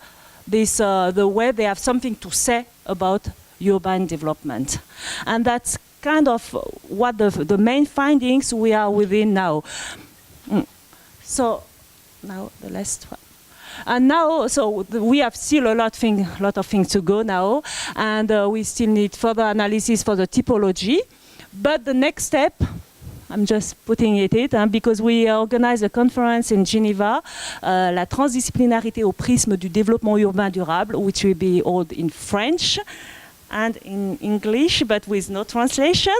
Speaker 6: this, the way they have something to say about urban development. And that's kind of what the main findings we are within now. So now the last one. And now, so we have still a lot of things to go now, and we still need further analysis for the typology. But the next step, I'm just putting it in, because we organize a conference in Geneva, La transdisciplinarité au prisme du développement urbain durable, which will be held in French and in English, but with no translation.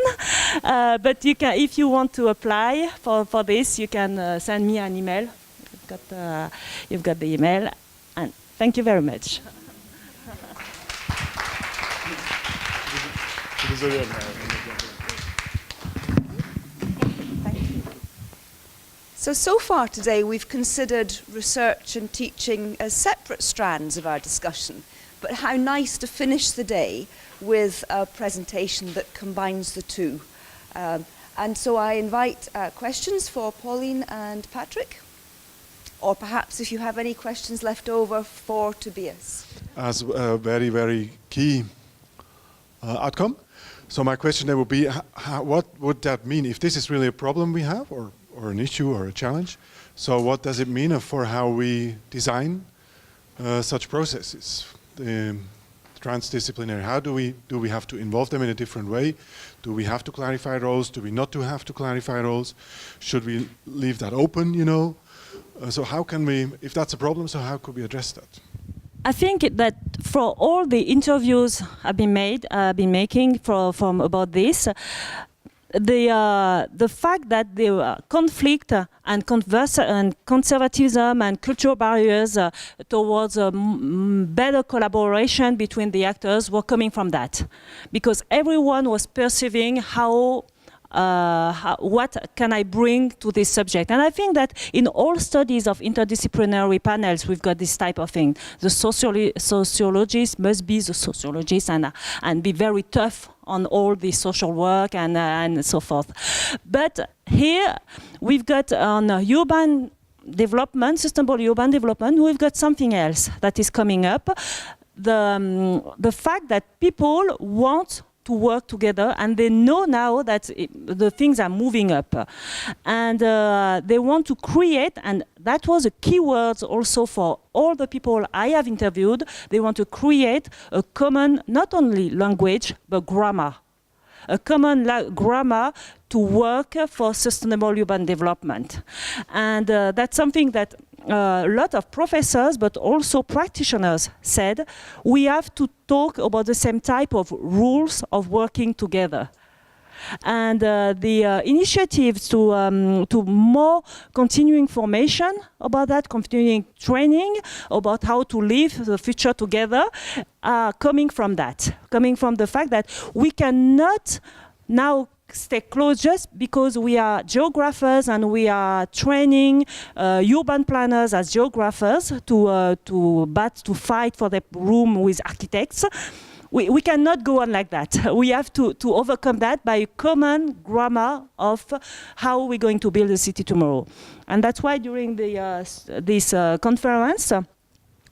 Speaker 6: But you can, if you want to apply for this, you can send me an email. You've got the email, and thank you very much.
Speaker 1: So far today we've considered research and teaching as separate strands of our discussion, but how nice to finish the day with a presentation that combines the two. And so I invite questions for Pauline and Patrick, or perhaps if you have any questions left over for Tobias.
Speaker 8: As a very, very key outcome. So my question there would be, what would that mean if this is really a problem we have, or an issue or a challenge? So what does it mean for how we design such processes? Transdisciplinary, how do we have to involve them in a different way? Do we have to clarify roles? Do we not to have to clarify roles? Should we leave that open, you know? So how can we, if that's a problem, so how could we address that?
Speaker 6: I think that for all the interviews I've been making from about this, the fact that there were conflict and conservatism and cultural barriers towards better collaboration between the actors were coming from that, because everyone was perceiving what can I bring to this subject. And I think that in all studies of interdisciplinary panels, we've got this type of thing. The sociologists must be the sociologists and be very tough on all the social work and so forth. But here we've got on urban development, sustainable urban development, we've got something else that is coming up. The fact that people want to work together, and they know now that the things are moving up, and they want to create, and that was a key word also for all the people I have interviewed. They want to create a common, not only language, but grammar. A common grammar to work for sustainable urban development. And that's something that a lot of professors, but also practitioners said, we have to talk about the same type of rules of working together. And the initiatives to more continuing formation about that, continuing training about how to live the future together are coming from that, coming from the fact that we cannot now stay close just because we are geographers and we are training urban planners as geographers to fight for the room with architects. We cannot go on like that. We have to overcome that by a common grammar of how we're going to build a city tomorrow. And that's why during this conference,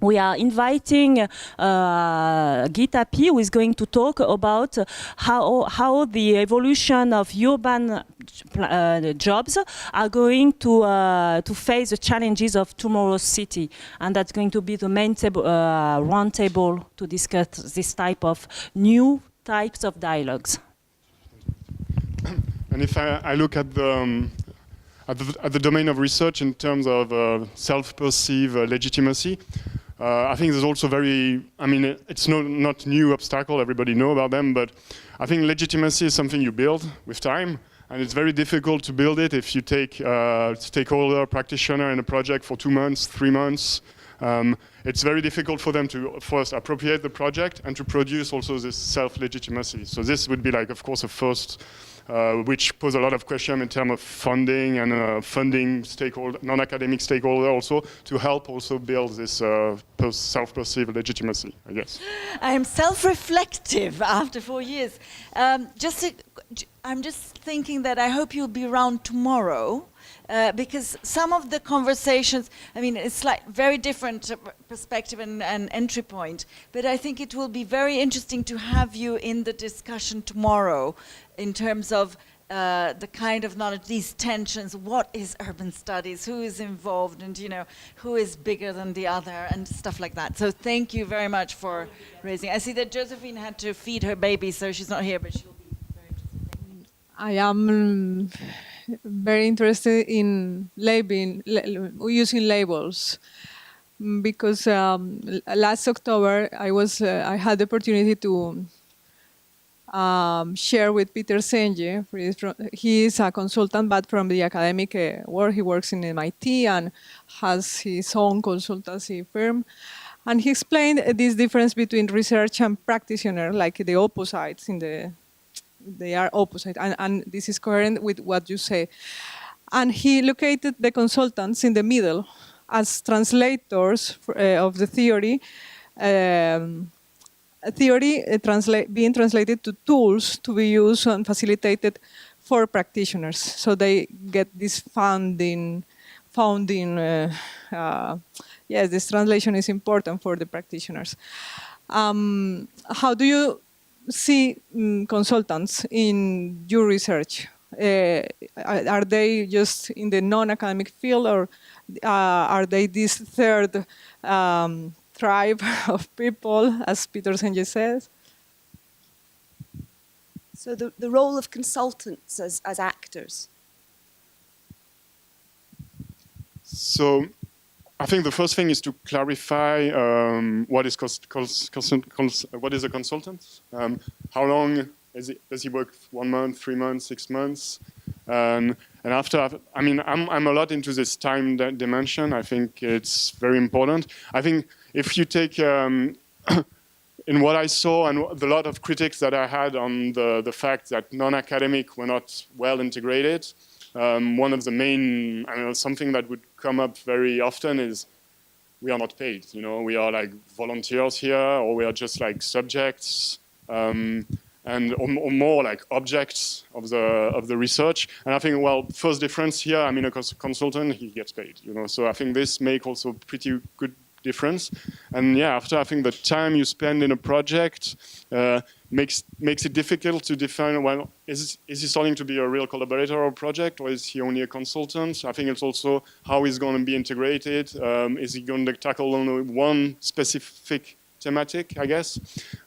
Speaker 6: we are inviting Gita P, who is going to talk about how the evolution of urban jobs are going to face the challenges of tomorrow's city. And that's going to be the main round table to discuss this type of new types of dialogues.
Speaker 7: And if I look at the domain of research in terms of self-perceived legitimacy, I think there's also it's not new obstacle, everybody know about them, but I think legitimacy is something you build with time, and it's very difficult to build it if you take a stakeholder, practitioner in a project for 2 months, 3 months. It's very difficult for them to first appropriate the project and to produce also this self-legitimacy. So this would be like, of course, a first which pose a lot of questions in terms of funding and funding stakeholder, non-academic stakeholder also, to help also build this self-perceived legitimacy, I guess.
Speaker 4: I am self-reflective after 4 years. I'm just thinking that I hope you'll be around tomorrow, because some of the conversations, it's like very different perspective and entry point, but I think it will be very interesting to have you in the discussion tomorrow in terms of the kind of knowledge, these tensions, what is urban studies, who is involved, and who is bigger than the other, and stuff like that. So thank you very much for raising. I see that Josephine had to feed her baby, so she's not here, but she'll be very interested.
Speaker 3: I am very interested in using labels, because last October I had the opportunity to share with Peter Senge. He is a consultant, but from the academic world. He works in MIT and has his own consultancy firm. And he explained this difference between research and practitioner, like the opposites they are opposite, and this is coherent with what you say. And he located the consultants in the middle as translators of the theory, being translated to tools to be used and facilitated for practitioners. So they get this founding. Yes, this translation is important for the practitioners. How do you see consultants in your research? Are they just in the non-academic field, or are they this third tribe of people, as Peter Senge says?
Speaker 1: So the role of consultants as actors.
Speaker 7: So I think the first thing is to clarify what is what is a consultant. How long does he work? 1 month, 3 months, 6 months? And after, I mean, I'm a lot into this time dimension. I think it's very important. I think if you take, in what I saw and the lot of critics that I had on the fact that non-academic were not well integrated, one of the main, I know, something that would come up very often is we are not paid. You know, we are like volunteers here, or we are just like subjects, or more like objects of the research. And I think, well, first difference here, I mean, a consultant, he gets paid. You know, so I think this makes also pretty good difference. And yeah, after, I think the time you spend in a project makes it difficult to define, well, is he starting to be a real collaborator of a project, or is he only a consultant? I think it's also how he's going to be integrated. Is he going to tackle only one specific thematic, I guess?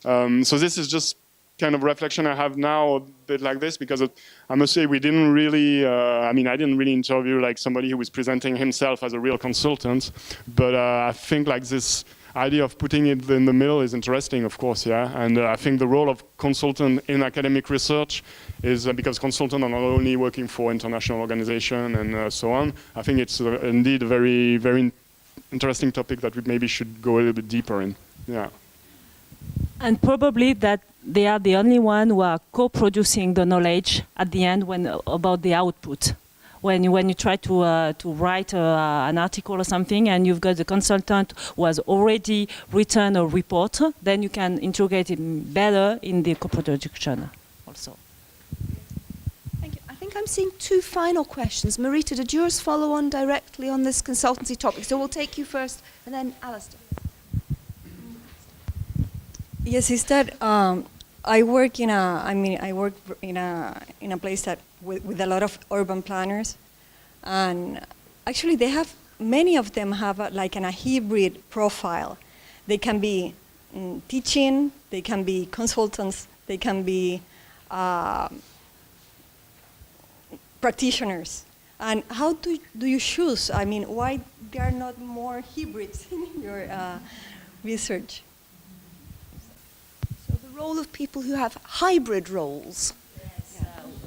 Speaker 7: So this is just kind of reflection I have now, a bit like this, because I must say we didn't really, I mean, I didn't really interview like somebody who was presenting himself as a real consultant, but I think like this idea of putting it in the middle is interesting, of course, yeah. And I think the role of consultant in academic research is because consultants are not only working for international organizations and so on. I think it's indeed a very, very interesting topic that we maybe should go a little bit deeper in, yeah.
Speaker 6: And probably that they are the only one who are co-producing the knowledge at the end about the output. When you try to write an article or something, and you've got the consultant who has already written a report, then you can integrate it better in the co-production also.
Speaker 1: Thank you. I think I'm seeing two final questions. Marita, did yours follow on directly on this consultancy topic? So we'll take you first, and then Alistair.
Speaker 9: Yes, is that I work in a place that with a lot of urban planners, and actually many of them have like a hybrid profile. They can be teaching, they can be consultants, they can be practitioners. And how do you choose? I mean, why there are not more hybrids in your research?
Speaker 1: The role of people who have hybrid roles.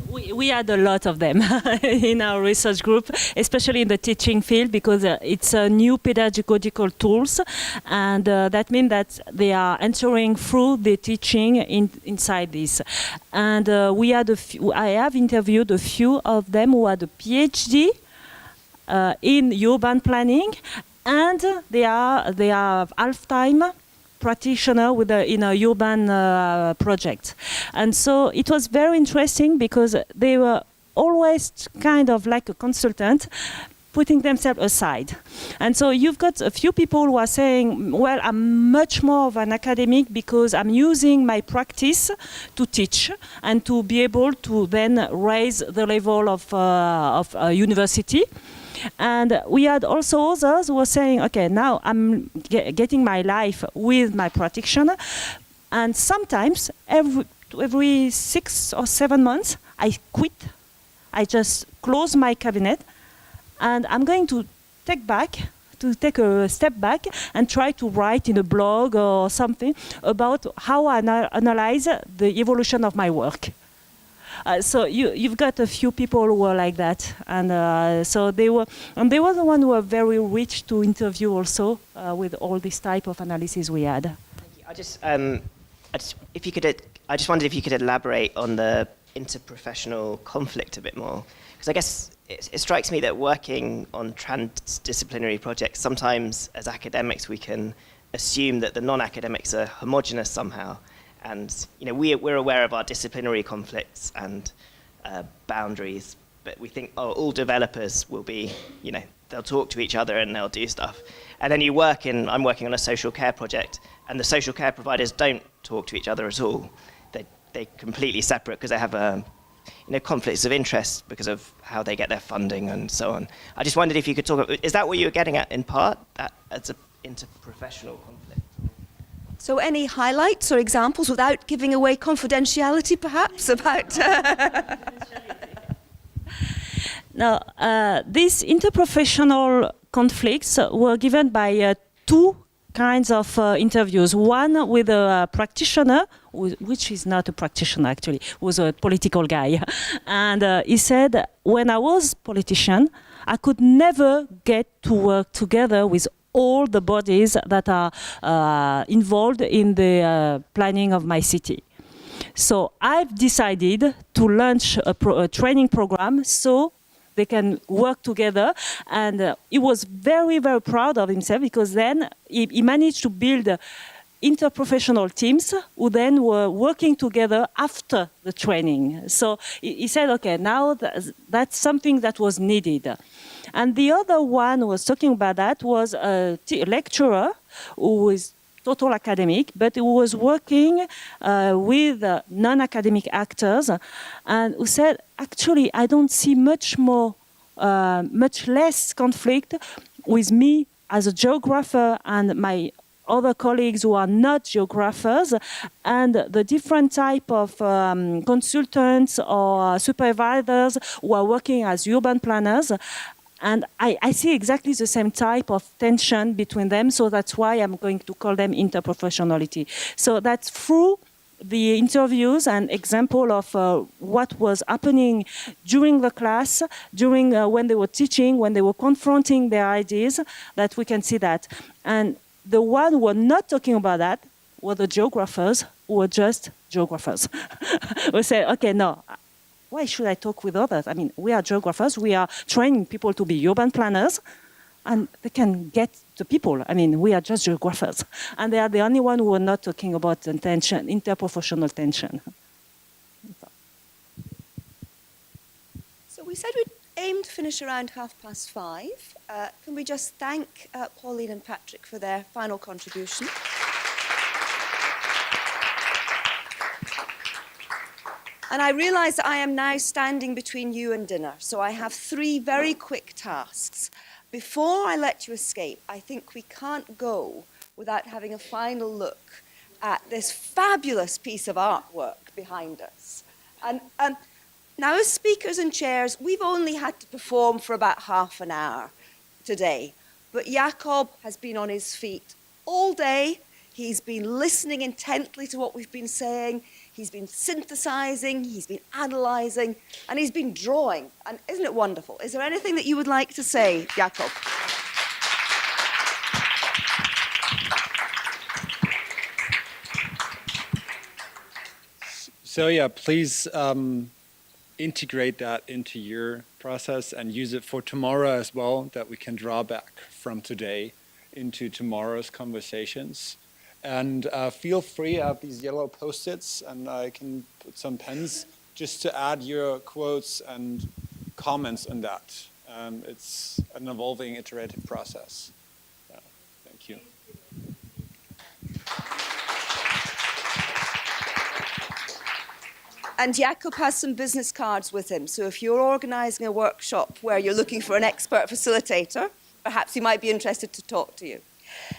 Speaker 6: We had a lot of them in our research group, especially in the teaching field, because it's a new pedagogical tools, and that means that they are entering through the teaching inside this. And we had I have interviewed a few of them who had a PhD in urban planning, and they are half-time practitioner in a urban project. And so it was very interesting because they were always kind of like a consultant, putting themselves aside. And so you've got a few people who are saying, well, I'm much more of an academic because I'm using my practice to teach and to be able to then raise the level of university. And we had also others who were saying, okay, now I'm getting my life with my practitioner, and sometimes every 6 or 7 months I quit. I just close my cabinet, and I'm going to take a step back and try to write in a blog or something about how I analyze the evolution of my work. So you've got a few people who were like that, and so they were the one who were very rich to interview also with all this type of analysis we had.
Speaker 10: Thank you. I just wondered if you could elaborate on the interprofessional conflict a bit more, because I guess it strikes me that working on transdisciplinary projects, sometimes as academics we can assume that the non-academics are homogenous somehow. And we're aware of our disciplinary conflicts and boundaries, but we think, oh, all developers will be, they'll talk to each other and they'll do stuff. And then I'm working on a social care project, and the social care providers don't talk to each other at all. They're completely separate because they have conflicts of interest because of how they get their funding and so on. I just wondered if you could talk about, is that what you were getting at in part, that as an interprofessional conflict?
Speaker 1: So any highlights or examples without giving away confidentiality, perhaps, about...
Speaker 6: Now, these interprofessional conflicts were given by two kinds of interviews. One with a practitioner, which is not a practitioner actually, was a political guy. And he said, when I was politician, I could never get to work together with all the bodies that are involved in the planning of my city. So I've decided to launch a training program so they can work together, and he was very, very proud of himself because then he managed to build interprofessional teams who then were working together after the training. So he said, okay, now that's something that was needed. And the other one who was talking about that was a lecturer who is total academic, but who was working with non-academic actors, and who said, actually, I don't see much less conflict with me as a geographer and my other colleagues who are not geographers, and the different type of consultants or supervisors who are working as urban planners. And I see exactly the same type of tension between them, so that's why I'm going to call them interprofessionality. So that's through the interviews and example of what was happening during the class, during when they were teaching, when they were confronting their ideas, that we can see that. And the one who were not talking about that were the geographers, who were just geographers. We say, okay, no, why should I talk with others? I mean, we are geographers, we are training people to be urban planners, and they can get the people. I mean, we are just geographers. And they are the only one who are not talking about the tension, interprofessional tension.
Speaker 1: So we said we'd aim to finish around 5:30. Can we just thank Pauline and Patrick for their final contribution? And I realise that I am now standing between you and dinner, so I have 3 very quick tasks. Before I let you escape, I think we can't go without having a final look at this fabulous piece of artwork behind us. And now, as speakers and chairs, we've only had to perform for about half an hour today, but Jakob has been on his feet all day. He's been listening intently to what we've been saying. He's been synthesizing, he's been analyzing, and he's been drawing. And isn't it wonderful? Is there anything that you would like to say, Jakob?
Speaker 11: So yeah, please integrate that into your process and use it for tomorrow as well, that we can draw back from today into tomorrow's conversations. And feel free, I have these yellow Post-its, and I can put some pens just to add your quotes and comments on that. It's an evolving, iterative process. Yeah, thank you.
Speaker 1: And Jakob has some business cards with him, so if you're organising a workshop where you're looking for an expert facilitator, perhaps he might be interested to talk to you.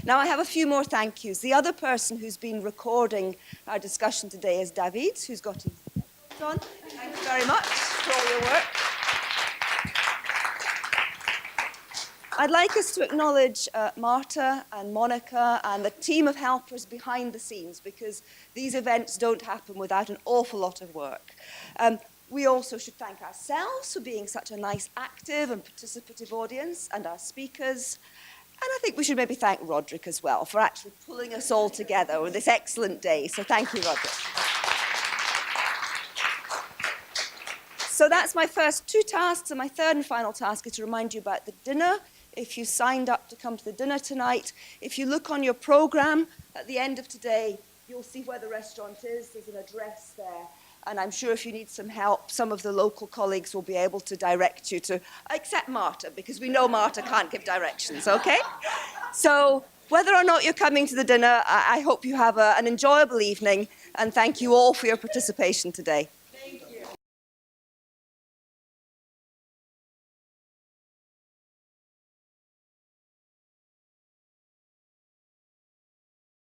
Speaker 1: Now, I have a few more thank yous. The other person who's been recording our discussion today is David, who's got his headphones on. Thank you very much for all your work. I'd like us to acknowledge Marta and Monica and the team of helpers behind the scenes, because these events don't happen without an awful lot of work. We also should thank ourselves for being such a nice, active and participative audience, and our speakers. And I think we should maybe thank Roderick as well for actually pulling us all together with this excellent day. So thank you, Roderick. So that's my first two tasks, and my third and final task is to remind you about the dinner. If you signed up to come to the dinner tonight, if you look on your program at the end of today, you'll see where the restaurant is. There's an address there. And I'm sure if you need some help, some of the local colleagues will be able to direct you to, except Marta, because we know Marta can't give directions, okay? So whether or not you're coming to the dinner, I hope you have an enjoyable evening, and thank you all for your participation today.